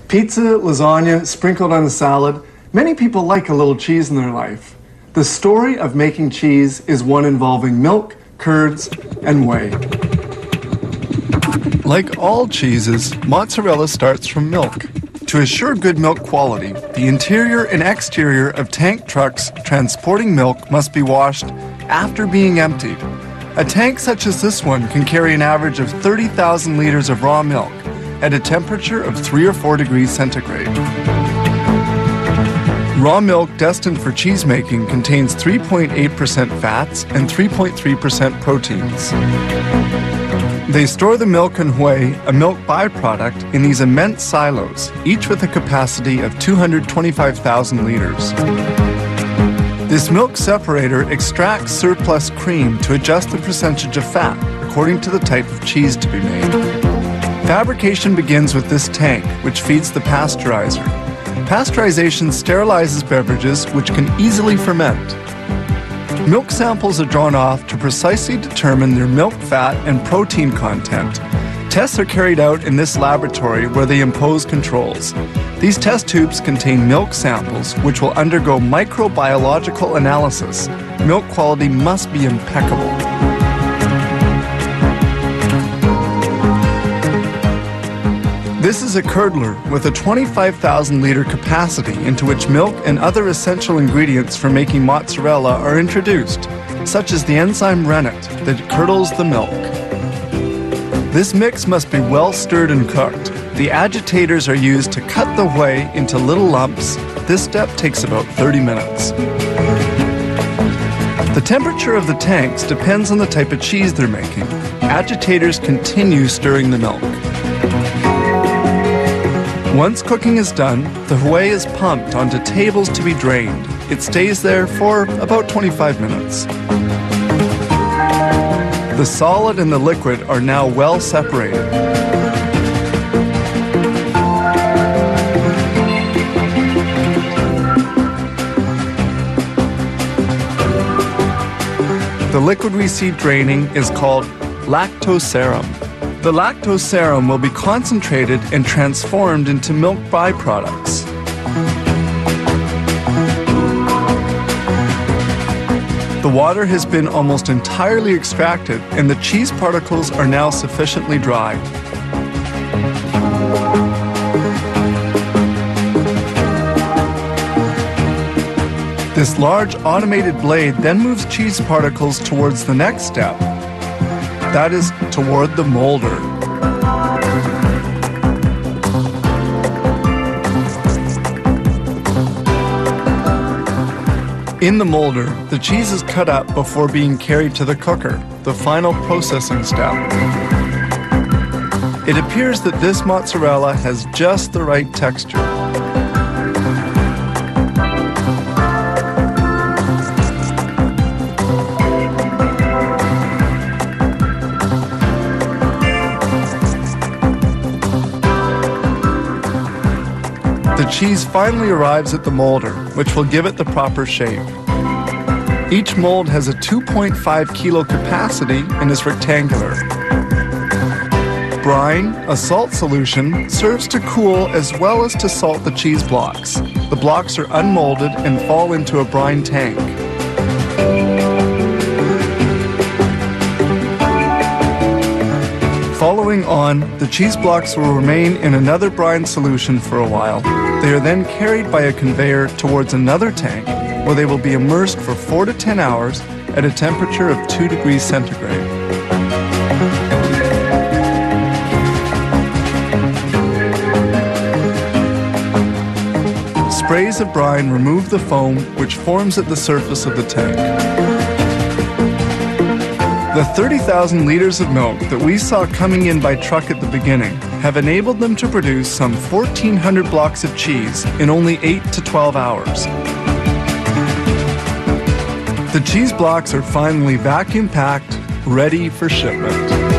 Pizza, lasagna, sprinkled on a salad. Many people like a little cheese in their life. The story of making cheese is one involving milk, curds, and whey. Like all cheeses, mozzarella starts from milk. To assure good milk quality, the interior and exterior of tank trucks transporting milk must be washed after being emptied. A tank such as this one can carry an average of 30,000 liters of raw milk at a temperature of 3 or 4 degrees centigrade. Raw milk destined for cheese making contains 3.8% fats and 3.3% proteins. They store the milk and whey, a milk byproduct, in these immense silos, each with a capacity of 225,000 liters. This milk separator extracts surplus cream to adjust the percentage of fat according to the type of cheese to be made. Fabrication begins with this tank, which feeds the pasteurizer. Pasteurization sterilizes beverages which can easily ferment. Milk samples are drawn off to precisely determine their milk fat and protein content. Tests are carried out in this laboratory where they impose controls. These test tubes contain milk samples which will undergo microbiological analysis. Milk quality must be impeccable. This is a curdler with a 25,000 liter capacity into which milk and other essential ingredients for making mozzarella are introduced, such as the enzyme rennet that curdles the milk. This mix must be well stirred and cooked. The agitators are used to cut the whey into little lumps. This step takes about 30 minutes. The temperature of the tanks depends on the type of cheese they're making. Agitators continue stirring the milk. Once cooking is done, the whey is pumped onto tables to be drained. It stays there for about 25 minutes. The solid and the liquid are now well separated. The liquid we see draining is called lactose serum. The lactose serum will be concentrated and transformed into milk byproducts. The water has been almost entirely extracted and the cheese particles are now sufficiently dry. This large automated blade then moves cheese particles towards the next step. That is, toward the molder. In the molder, the cheese is cut up before being carried to the cooker, the final processing step. It appears that this mozzarella has just the right texture. The cheese finally arrives at the molder, which will give it the proper shape. Each mold has a 2.5 kilo capacity and is rectangular. Brine, a salt solution, serves to cool as well as to salt the cheese blocks. The blocks are unmolded and fall into a brine tank. Following on, the cheese blocks will remain in another brine solution for a while. They are then carried by a conveyor towards another tank, where they will be immersed for 4 to 10 hours at a temperature of 2 degrees centigrade. Sprays of brine remove the foam which forms at the surface of the tank. The 30,000 liters of milk that we saw coming in by truck at the beginning have enabled them to produce some 1,400 blocks of cheese in only 8 to 12 hours. The cheese blocks are finally vacuum packed, ready for shipment.